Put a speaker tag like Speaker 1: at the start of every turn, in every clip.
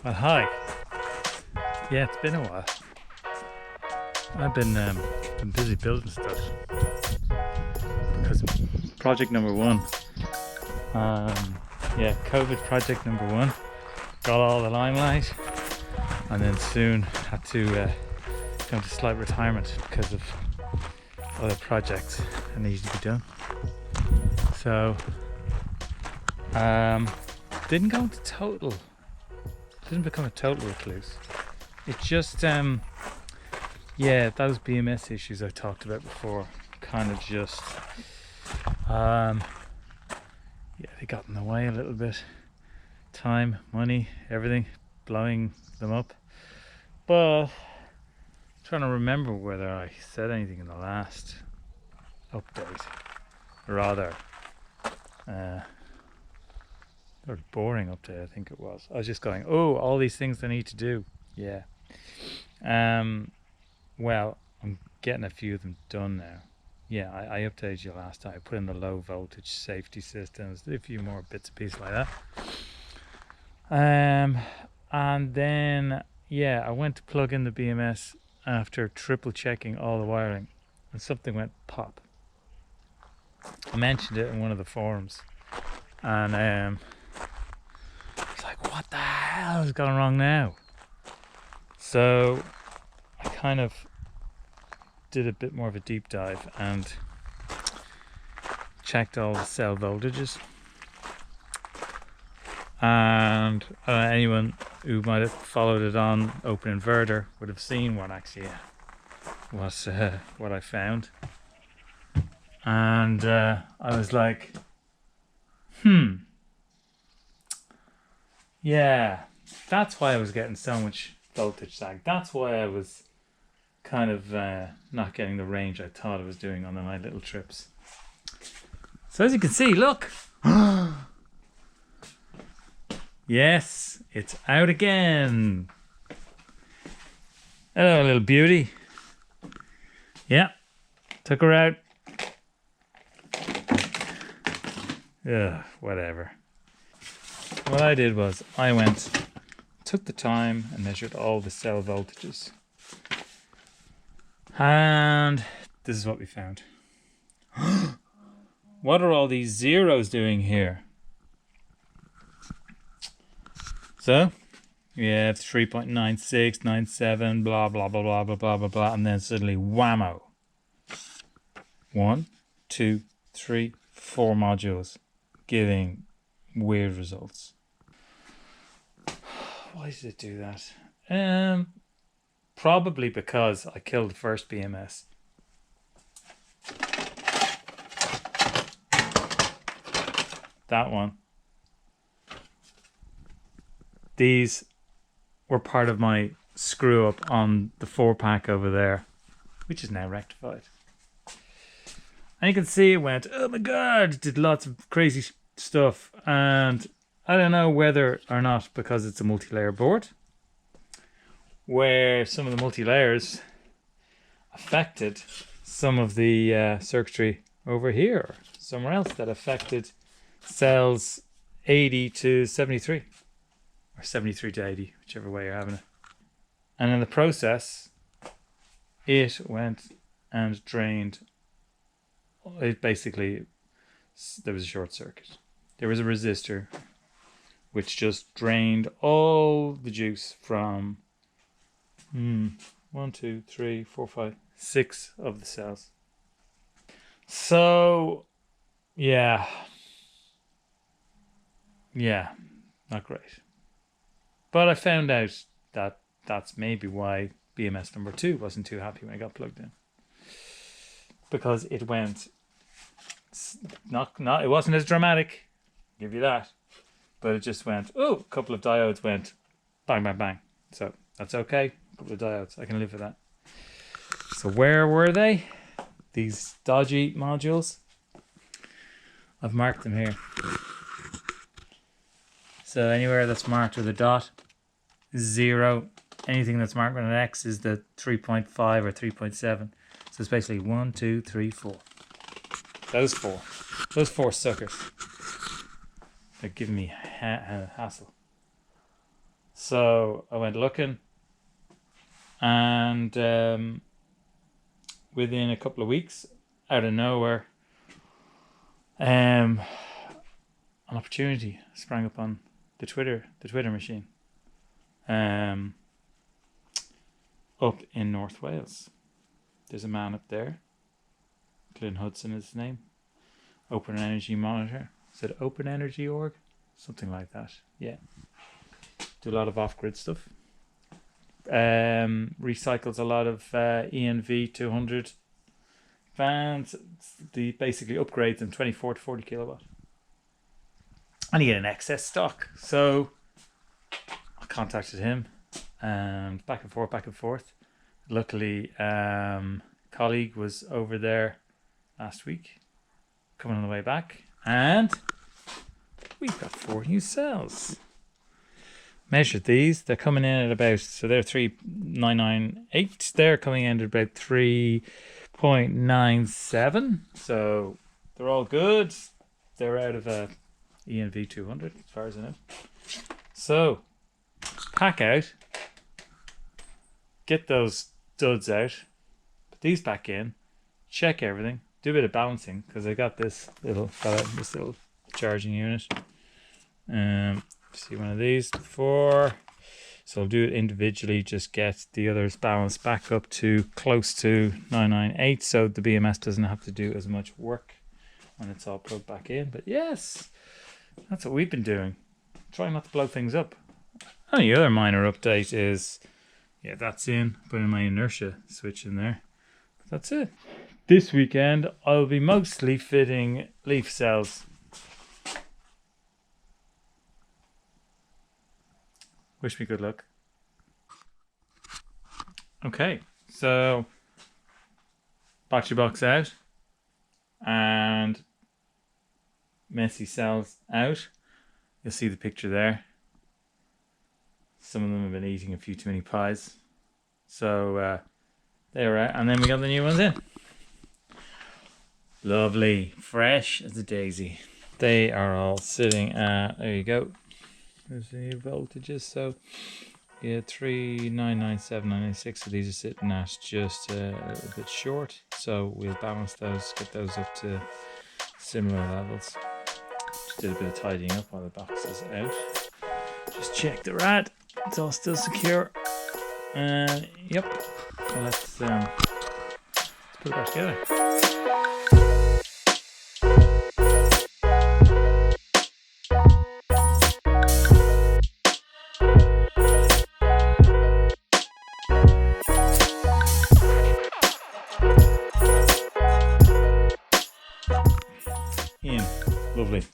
Speaker 1: Well, hi. Yeah, it's been a while. I've been busy building stuff because project number one. Yeah, COVID project number one got all the limelight, and then soon had to go into slight retirement because of other projects that needed to be done. So, didn't go into total. Didn't become a total recluse. It just yeah, those BMS issues I talked about before kind of just yeah, they got in the way a little bit. Time, money, everything, blowing them up. But I'm trying to remember whether I said anything in the last update. Rather or boring update, I think it was. I was just going, oh, all these things I need to do. Yeah. Well, I'm getting a few of them done now. Yeah, I updated you last time. I put in the low voltage safety systems, a few more bits and pieces like that. And then yeah, I went to plug in the BMS after triple checking all the wiring, and something went pop. I mentioned it in one of the forums, and it's like, what the hell has gone wrong now? So I kind of did a bit more of a deep dive and checked all the cell voltages. And anyone who might have followed it on Open Inverter would have seen what actually was what I found. And I was like, yeah, that's why I was getting so much voltage sag. That's why I was kind of not getting the range I thought I was doing on my little trips. So as you can see, look. Yes, it's out again. Hello, little beauty. Yeah, took her out. Ugh, whatever. What I did was I took the time and measured all the cell voltages. And this is what we found. What are all these zeros doing here? So, yeah, it's 3.96, 97, blah, blah, blah, blah, blah, blah, blah, blah. And then suddenly, whammo. 1, 2, 3, 4 modules giving weird results. Why did it do that? Probably because I killed the first BMS. That one. These were part of my screw up on the 4-pack over there, which is now rectified. And you can see it went, oh my god, it did lots of crazy stuff. And I don't know whether or not because it's a multi-layer board, where some of the multi-layers affected some of the circuitry over here, or somewhere else that affected cells 80 to 73. Or 73 to 80, whichever way you're having it. And in the process, it went and drained. It basically, there was a short circuit. There was a resistor which just drained all the juice from 1, 2, 3, 4, 5, 6 of the cells. So, yeah, not great. But I found out that that's maybe why BMS number 2 wasn't too happy when I got plugged in, because it went it wasn't as dramatic, I'll give you that, but it just went, oh, a couple of diodes went bang bang bang. So that's okay, a couple of diodes, I can live with that. So where were they, these dodgy modules? I've marked them here. So anywhere that's marked with a dot is 0. Anything that's marked with an X is the 3.5 or 3.7. So it's basically 1, 2, 3, 4. Those four suckers. They're giving me hassle. So So I went looking, and within a couple of weeks, out of nowhere, an opportunity sprang up on the Twitter machine, up in North Wales. There's a man up there, Glyn Hudson is his name, Open Energy Monitor. Is it Open Energy Org? Something like that. Yeah. Do a lot of off-grid stuff. Recycles a lot of ENV 200 vans. The basically upgrades them 24 to 40 kilowatt. And he had an excess stock. So I contacted him, and back and forth. Luckily, colleague was over there last week, coming on the way back, and we've got 4 new cells. Measured these, they're coming in at about, so they're 3,998, they're coming in at about 3.97, so they're all good. They're out of a ENV 200 as far as I know. So pack out, get those studs out, put these back in, check everything, do a bit of balancing, because I got this little charging unit. See one of these before, so I'll do it individually, just get the others balanced back up to close to 998, so the BMS doesn't have to do as much work when it's all plugged back in. But yes, that's what we've been doing, trying not to blow things up. Only other minor update is, yeah, that's in, putting my inertia switch in there. But that's it. This weekend I'll be mostly fitting leaf cells. Wish me good luck. Okay, so battery box out and messy cells out. You'll see the picture there. Some of them have been eating a few too many pies. So they were out, and then we got the new ones in. Lovely, fresh as a daisy. They are all sitting at, there you go. There's the voltages, so yeah, 3,997,996. So these are sitting at just a little bit short. So we'll balance those, get those up to similar levels. Just did a bit of tidying up while the box is out. Just check the rad. It's all still secure. Yep. So let's put it back together. Lovely.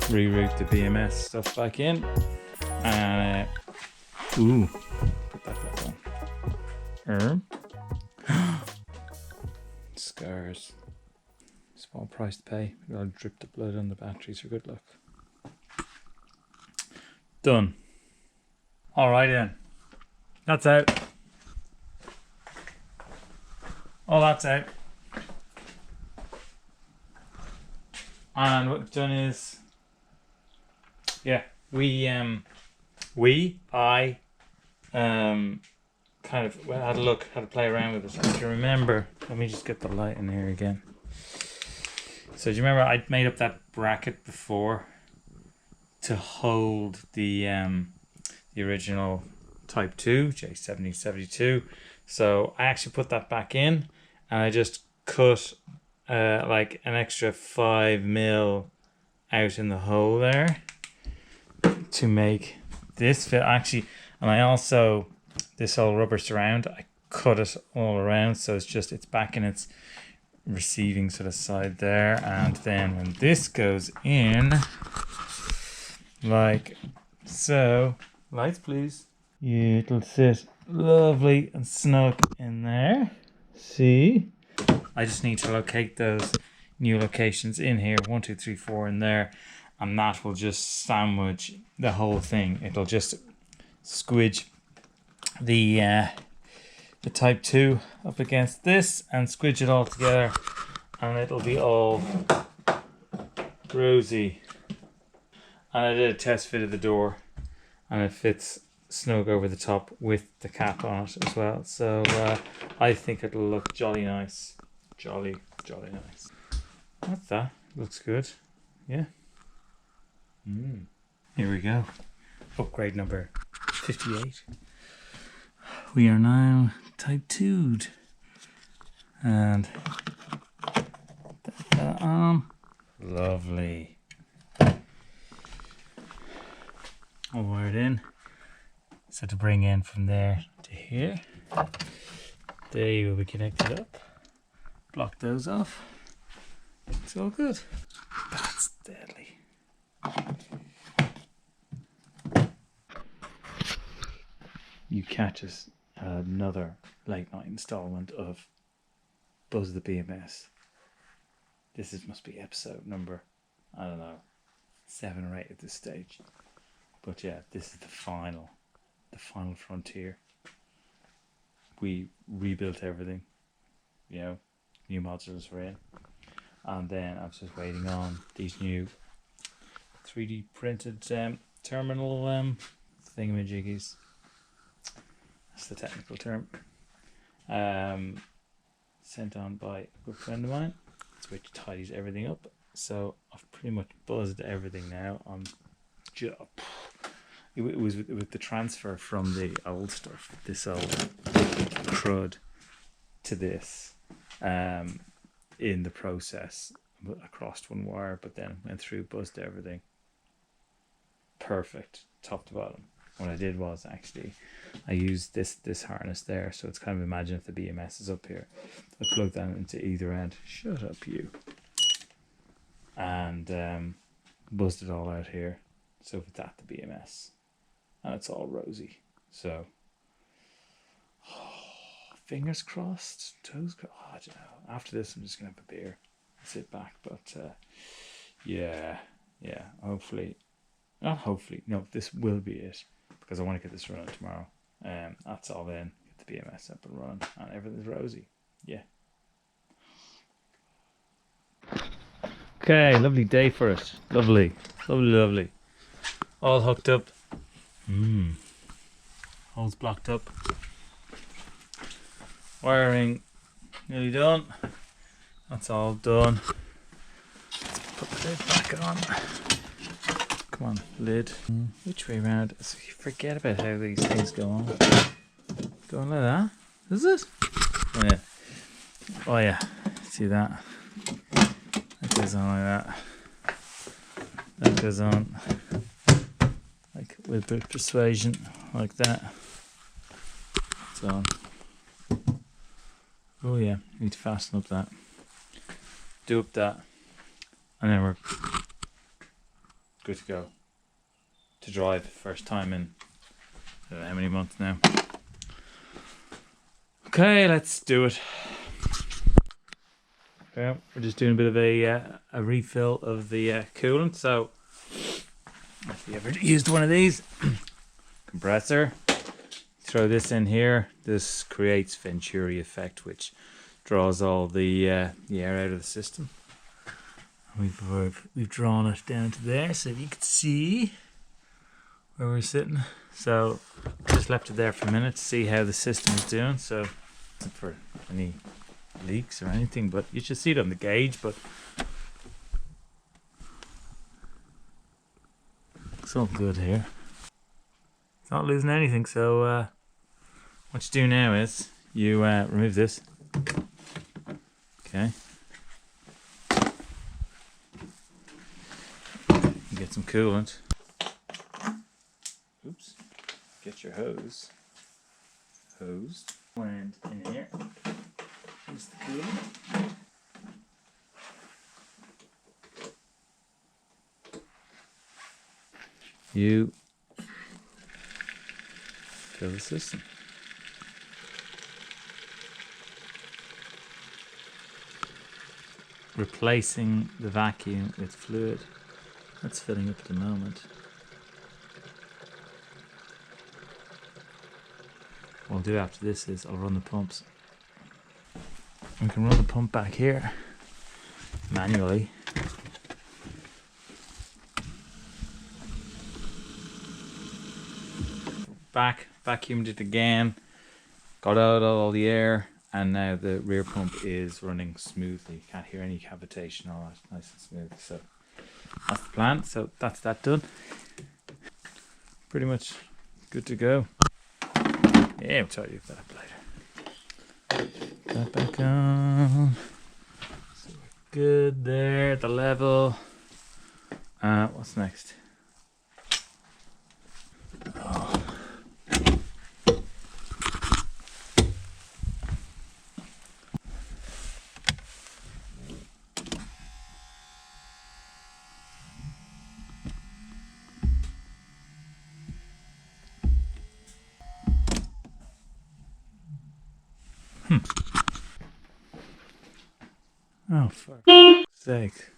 Speaker 1: Reroute the BMS stuff back in, and put that back on. Scars. Small price to pay. I'll drip the blood on the batteries for good luck. Done. All right then. That's out. All that's out. And what we've done is, yeah, I kind of had a look, had to play around with it. If you remember, let me just get the light in here again. So do you remember I made up that bracket before to hold the original Type 2 J7072? So I actually put that back in, and I just cut like an extra 5mm out in the hole there to make this fit actually. And I also, this whole rubber surround, I cut it all around, so it's back in its receiving sort of side there. And then when this goes in, like so, lights please, yeah, it'll sit lovely and snug in there. See, I just need to locate those new locations in here, 1, 2, 3, 4 in there, and that will just sandwich the whole thing. It'll just squidge the Type 2 up against this and squidge it all together, and it'll be all rosy. And I did a test fit of the door, and it fits snug over the top with the cap on it as well. So I think it'll look jolly nice. Jolly nice. What's that? Looks good. Yeah. Here we go. Upgrade number 58. We are now type 2'd. And that on. Lovely. I'll wire it in. So to bring in from there to here. They will be connected up. Block those off. It's all good. That's deadly. You catch us another late night installment of Buzz the BMS. This must be episode number, I don't know, 7 or 8 at this stage. But yeah, this is the final frontier. We rebuilt everything, you know, new modules were in. And then I was just waiting on these new 3D printed terminal thingamajiggies. That's the technical term. Sent on by a good friend of mine, which tidies everything up. So I've pretty much buzzed everything now. It was with the transfer from the old stuff, this old crud, to this. In the process, I crossed one wire, but then went through, buzzed everything. Perfect, top to bottom. What I did was actually, I used this harness there, so it's kind of, imagine if the BMS is up here. I plugged that into either end. Shut up, you. And buzzed it all out here. So with that, the BMS, and it's all rosy. So fingers crossed, toes crossed. Oh, I don't know. After this, I'm just gonna have a beer, sit back. But yeah. Hopefully, not hopefully. No, this will be it, because I want to get this running tomorrow. That's all in. Get the BMS up and running, and everything's rosy. Yeah. Okay, lovely day for it. Lovely. All hooked up. Holes blocked up. Wiring nearly done. That's all done. Let's put the lid back on. Come on, lid. Which way around? So you forget about how these things go on. Going like that? Is it? Yeah. Oh yeah. See that? That goes on like that. That goes on like with a bit of persuasion, like that. It's on. Oh yeah, need to fasten up that. Do up that, and then we're good to go to drive. First time in I don't know how many months now. Okay, let's do it. Okay, we're just doing a bit of a refill of the coolant. So if you ever used one of these, compressor, throw this in here. This creates Venturi effect, which draws all the air out of the system. We've drawn it down to there, so if you could see where we're sitting. So just left it there for a minute to see how the system is doing. So not for any leaks or anything, but you should see it on the gauge. But it's all good here. It's not losing anything. So what you do now is you remove this. Okay. You get some coolant. Oops. Get your hose. Hosed. And in here is the coolant. You fill the system. Replacing the vacuum with fluid. That's filling up at the moment. What I'll do after this is I'll run the pumps. We can run the pump back here manually. back, vacuumed it again, got out all the air, and now the rear pump is running smoothly. You can't hear any cavitation, all that nice and smooth. So that's the plan. So that's that done. Pretty much good to go. Yeah, I'll tell you that later. That back on. So we're good there at the level. What's next? Oh. Oh, for sake.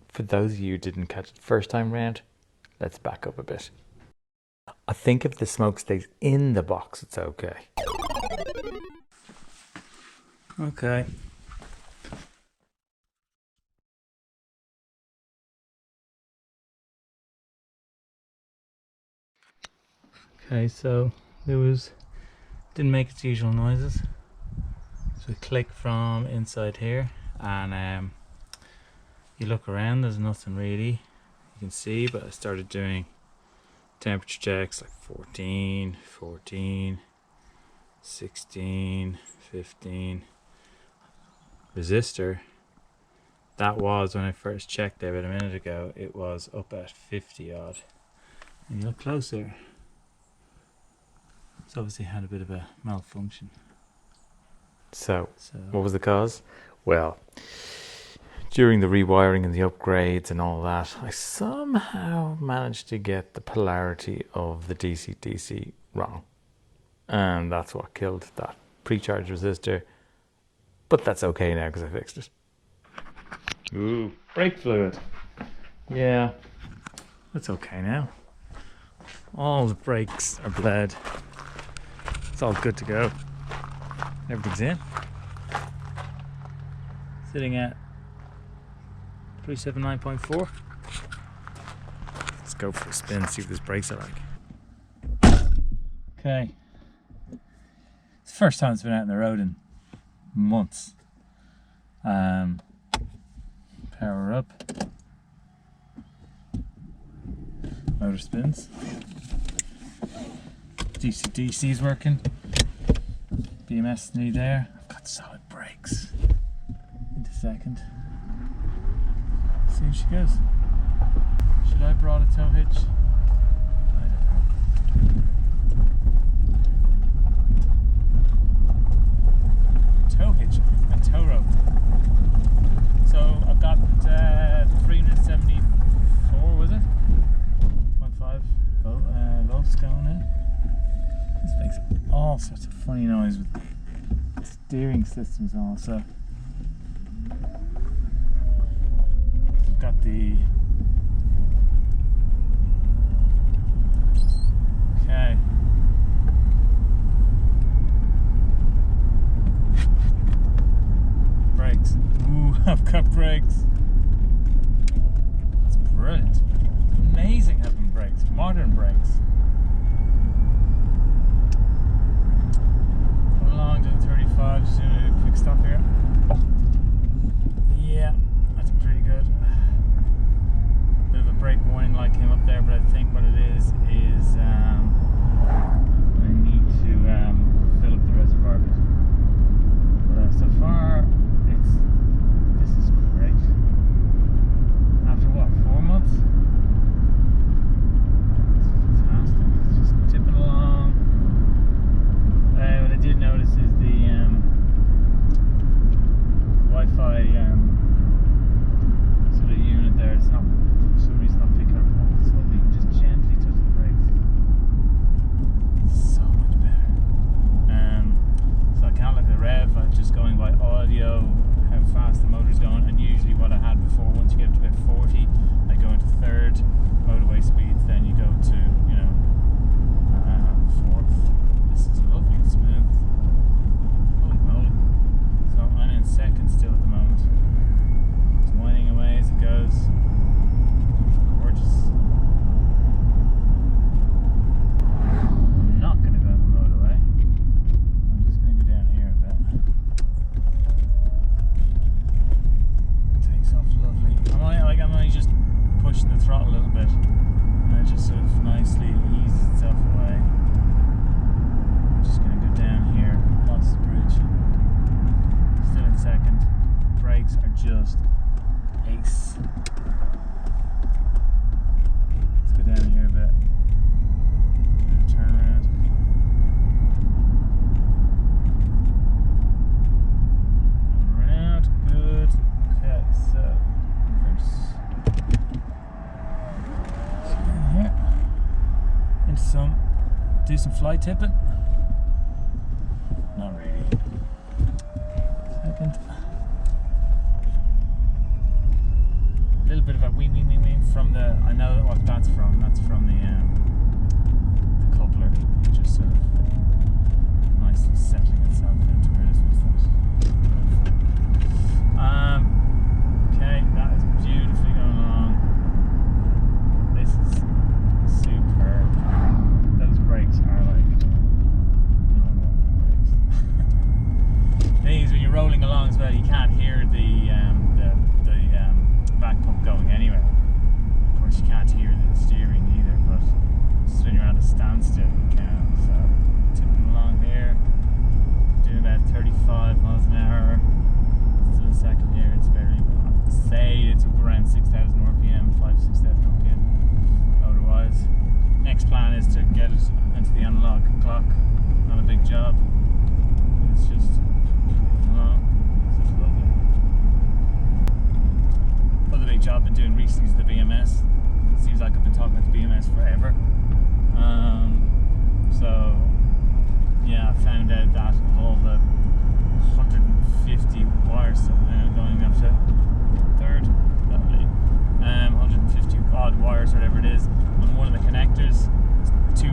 Speaker 1: For those of you who didn't catch it first time round, let's back up a bit. I think if the smoke stays in the box, it's okay. Okay. Okay, so didn't make its usual noises. So we click from inside here, and you look around, there's nothing really you can see, but I started doing temperature checks like 14, 16, 15. Resistor, that was when I first checked there about a minute ago, it was up at 50 odd. And you look closer, it's obviously had a bit of a malfunction. So what was the cause? Well, during the rewiring and the upgrades and all that, I somehow managed to get the polarity of the DC-DC wrong. And that's what killed that pre-charge resistor. But that's okay now because I fixed it. Ooh, brake fluid. Yeah, that's okay now. All the brakes are bled. It's all good to go. Everything's in. Sitting at 379.4. Let's go for a spin, see what these brakes are like. Okay. It's the first time it's been out on the road in months. Power up. Motor spins. DC-DC's working. BMS knee there. I've got solid brakes. Into second. See how she goes. Should I brought a tow hitch? I don't know. Tow hitch and tow rope. So I've got 374, was it? 0.5 volts going in. This makes all sorts of funny noise with steering systems and all. So we've got the okay. Brakes. Ooh, I've got brakes. That's brilliant. Amazing having brakes. Modern brakes. Coming along doing 35. Just doing a quick stop here. Yeah, that's pretty good. Bit of a brake warning light came up there, but I think what it is I need to fill up the reservoir bit. But so far, this is great. After what, 4 months? It's fantastic. It's just tipping along. What I did notice is the Wi-Fi sort of unit there. It's not, for some reason, not picking up. So you can just gently touch the brakes. It's so much better. So I can't look at the rev. I'm just going by audio just ace. Let's go down here a bit. Turn around. Around, good. Okay, so reverse. So down here. Into some, do some fly tipping. Not really. Second. A little bit of a wing from the, I know what that's from. That's from the coupler, just sort of nicely settling itself into where this was that. Okay, that is beautifully going along. This is superb. Those brakes are like normal brakes. The thing is, when you're rolling along as well, you can't hear the back pump going anywhere. Of course, you can't hear the steering either, but just when you're at a standstill, you can. So, tipping along here, doing about 35 miles an hour. Still a second here, it's barely, I have to say it's around 6,000 RPM, 6,000 RPM. Otherwise, next plan is to get it into the analog clock. Not a big job, but it's just along. It's lovely. Other big job I've been doing recently is the BMS. It seems like I've been talking about the BMS forever. So yeah, I found out that all the 150 wires going up to third, lovely. 150 odd wires, whatever it is, on one of the connectors, two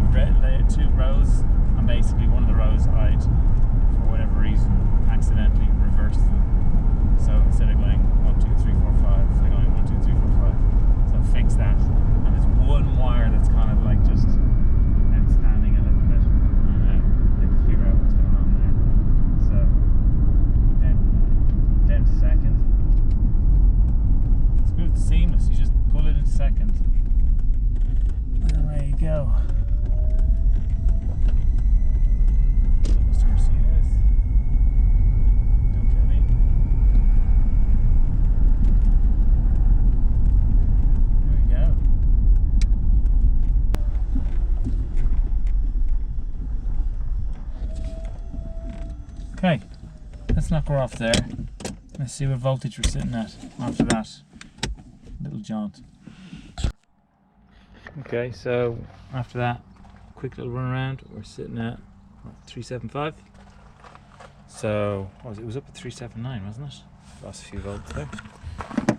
Speaker 1: rows, and basically one of the rows I'd, for whatever reason, accidentally reversed them. So instead of going 1, 2, 3, 4, 5, they're going 1, 2, 3, 4, 5. So fix that, and there's one wire that's kind of like just outstanding a little bit. I have to figure out what's going on there. So down to second. It's good, it's seamless. You just pull it into second, and away you go. Mercedes. Don't kill me. There we go. Okay, let's knock her off there. Let's see what voltage we're sitting at after that little jaunt. Okay, so after that quick little run around, we're sitting at 375. So it was up at 379, wasn't it? Lost a few volts there.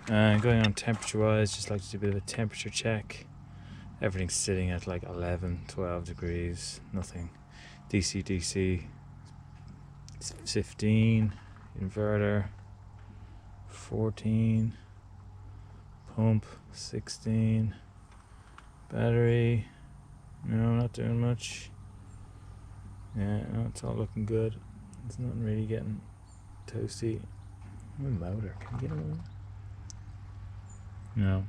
Speaker 1: And going on temperature wise, just like to do a bit of a temperature check. Everything's sitting at like 11, 12 degrees, nothing. DC, it's 15, inverter 14, pump 16, battery, no, not doing much. Yeah, no, it's all looking good. It's not really getting toasty. The motor, can you get a motor? No.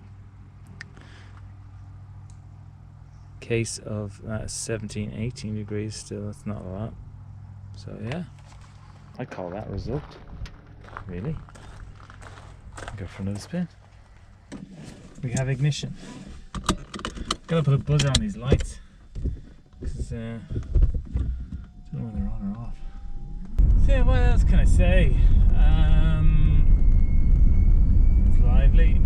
Speaker 1: Case of 17, 18 degrees still, that's not a lot. So yeah, I call that a result, really. Go for another spin. We have ignition. Gotta put a buzzer on these lights, because I don't know whether they're on or off. So yeah, what else can I say? It's lively.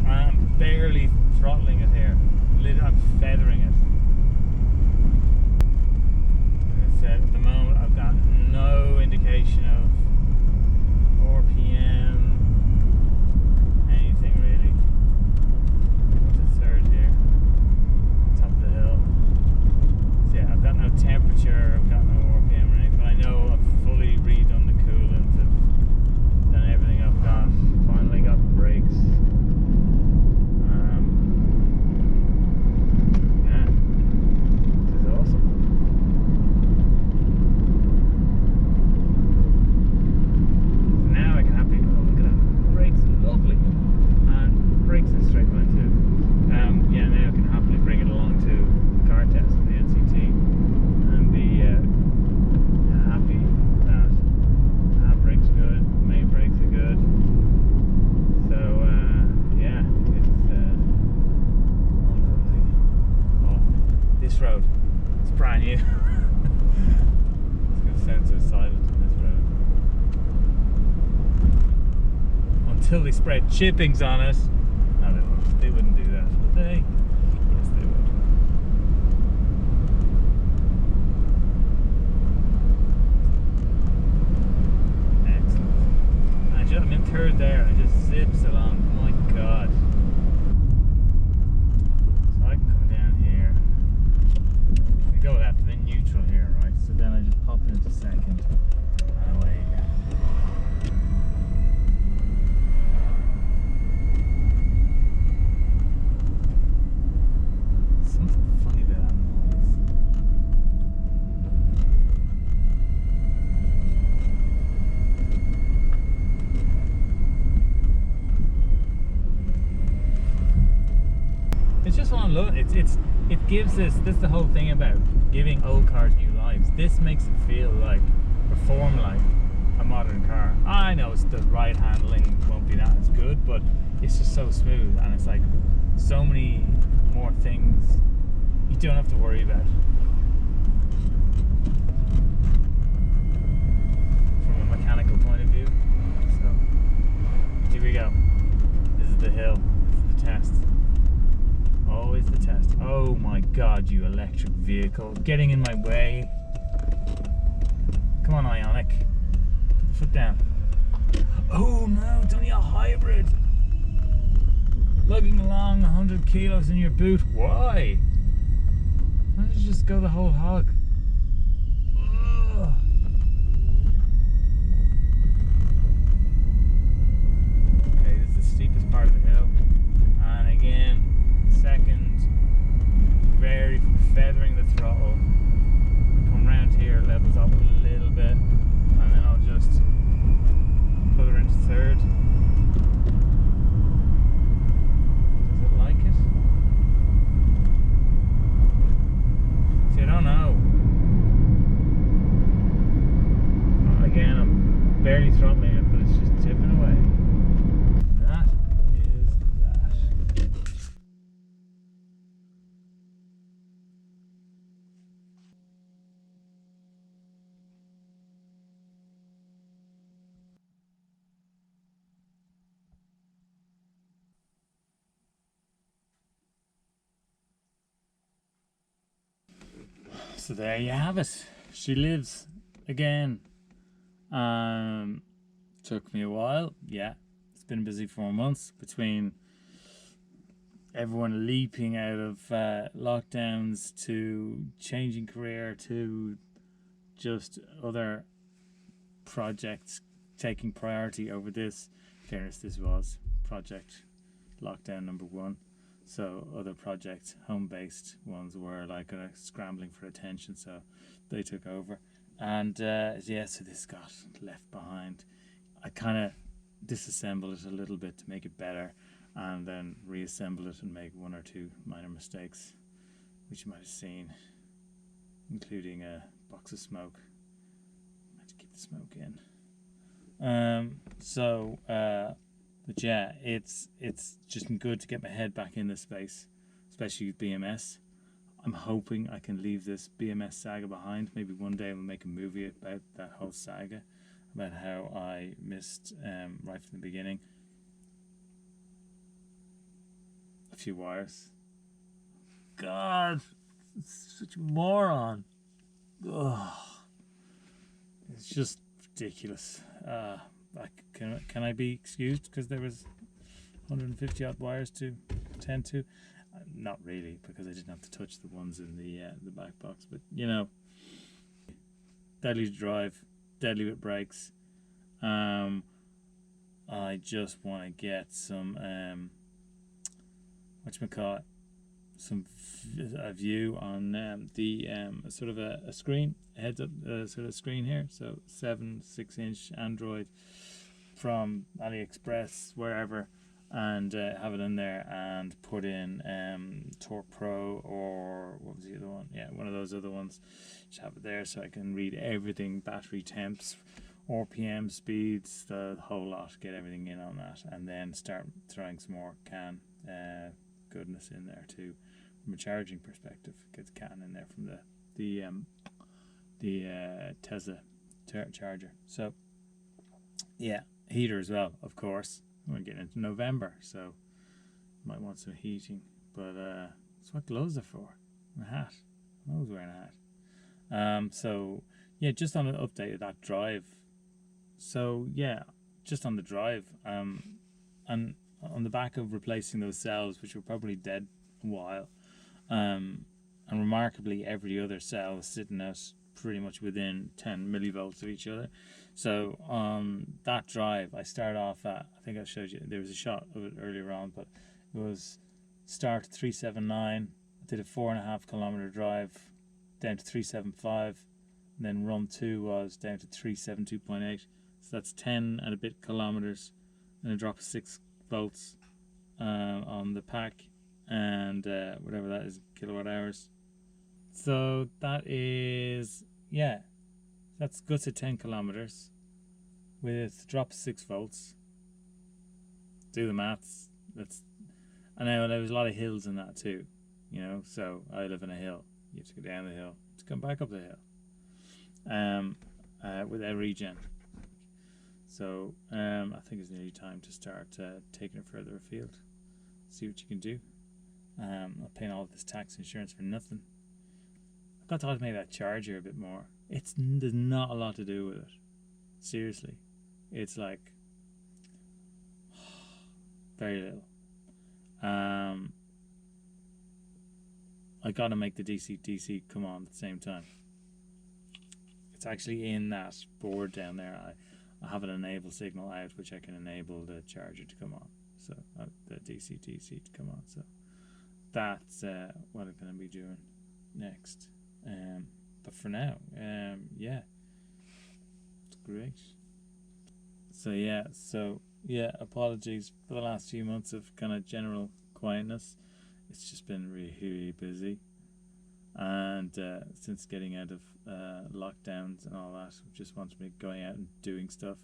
Speaker 1: I'm barely throttling it here. I'm feathering it. As I said, at the moment I've got no indication of RPM, anything really. What's the third here? Top of the hill. So yeah, I've got no temperature, I've got no RPM or anything, but I know I've fully redone the coolant, I've done everything I've got. Finally got brakes. Yeah, this is awesome. until they spread chippings on it. No, they won't. They wouldn't do that, would they? Yes, they would. Excellent. I'm in third there. I just zips along. Oh my god. So I can come down here. I go left, I'm in neutral here, right? So then I just pop it into second. And away you go. Something funny about that noise. It's just what I'm loving. It gives this. That's the whole thing about giving old cars new lives. This makes it feel like, perform like a modern car. I know it's the ride handling won't be that as good, but it's just so smooth, and it's like so many more things you don't have to worry about from a mechanical point of view. So here we go. This is the hill. This is the test. Always the test. Oh my god, you electric vehicle. Getting in my way. Come on, Ionic. Put the foot down. Oh no, it's only a hybrid. Lugging along 100 kilos in your boot. Why? Why don't you just go the whole hog? Ugh. Okay, this is the steepest part of the hill. And again, second, very feathering the throttle. Come round here, levels up a little bit, and then I'll just put her into third. Does it like it? See, I don't know. Again, I'm barely throttling it, but it's just tipping away. That is that. So there you have it. She lives again. Took me a while. Yeah, it's been a busy 4 months between everyone leaping out of lockdowns to changing career to just other projects taking priority over this. In fairness, this was project lockdown number 1. So other projects, home-based ones, were like scrambling for attention, so they took over. And yeah, so this got left behind. I kind of disassembled it a little bit to make it better, and then reassemble it and make 1 or 2 minor mistakes, which you might have seen, including a box of smoke. I had to keep the smoke in. But yeah, it's just been good to get my head back in this space, especially with BMS. I'm hoping I can leave this BMS saga behind. Maybe one day we'll make a movie about that whole saga, about how I missed right from the beginning a few wires. God, it's such a moron. Ugh. It's just ridiculous. Can I be excused because there was 150 odd wires to attend to? Not really, because I didn't have to touch the ones in the back box. But you know, deadly to drive, deadly with brakes. I just want to get some whatchamacallit, a view on the sort of a screen, a heads up sort of screen here. So 6-inch Android from AliExpress, wherever, and have it in there and put in Torque Pro, or what was the other one? Yeah, one of those other ones. Just have it there so I can read everything, battery temps, RPM speeds, the whole lot, get everything in on that, and then start throwing some more CAN goodness in there too, from a charging perspective. Get the CAN in there from the Tesla charger. So yeah, heater as well, of course. We're getting into November, so might want some heating. But that's what gloves are for. And a hat. I'm always wearing a hat. So yeah, just on an update of that drive. So yeah, just on the drive, and on the back of replacing those cells, which were probably dead a while, and remarkably every other cell is sitting at pretty much within 10 millivolts of each other. So on that drive, I started off at, I think I showed you, there was a shot of it earlier on, but it was start at 379, I did a 4.5 kilometer drive down to 375, and then run 2 was down to 372.8. So that's 10 and a bit kilometers, and a drop of 6 volts on the pack, and whatever that is, kilowatt hours. So that is, yeah, that's guts at 10 kilometers with a drop of 6 volts. Do the maths. I know there was a lot of hills in that too, you know. So I live in a hill. You have to go down the hill to come back up the hill without regen. So I think it's nearly time to start taking it further afield. See what you can do. I'm paying all of this tax insurance for nothing. I've got to automate that charger a bit more. There's not a lot to do with it. Seriously, it's like very little. I got to make the DC come on at the same time. It's actually in that board down there. I have an enable signal out, which I can enable the charger to come on. So the DC to come on. So that's what I'm going to be doing next. But for now, yeah, it's great. So yeah, apologies for the last few months of kind of general quietness. It's just been really, really busy, and since getting out of lockdowns and all that, we just want to be going out and doing stuff,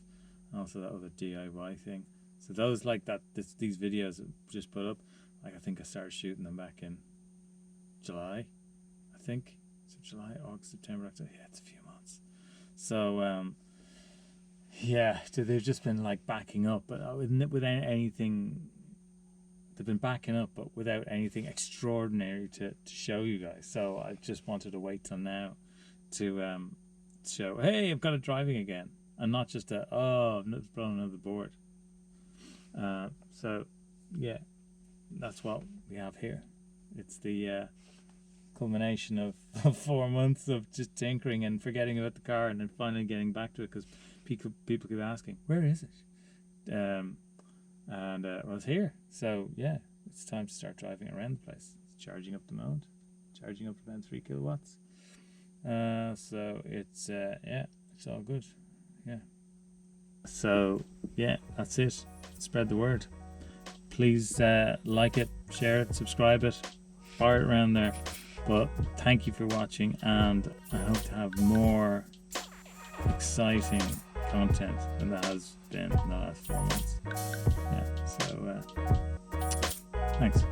Speaker 1: and also that other DIY thing. So those these videos I just put up, like I think I started shooting them back in July, I think. So July, August, September, October. Yeah, it's a few months. So yeah, they've just been like backing up, but without anything. They've been backing up, but without anything extraordinary to show you guys. So I just wanted to wait till now to show, hey, I've got it driving again, and not just I've blown another board. So yeah, that's what we have here. It's the culmination of 4 months of just tinkering and forgetting about the car, and then finally getting back to it because people keep asking, where is it? And well, it's here. So yeah, it's time to start driving around the place. It's charging up the mode, charging up to about 3 kilowatts. So it's yeah, it's all good. Yeah. So yeah, that's it. Spread the word. Please like it, share it, subscribe it, fire it around there. But thank you for watching, and I hope to have more exciting content than that has been in the last 4 months. Yeah, so thanks.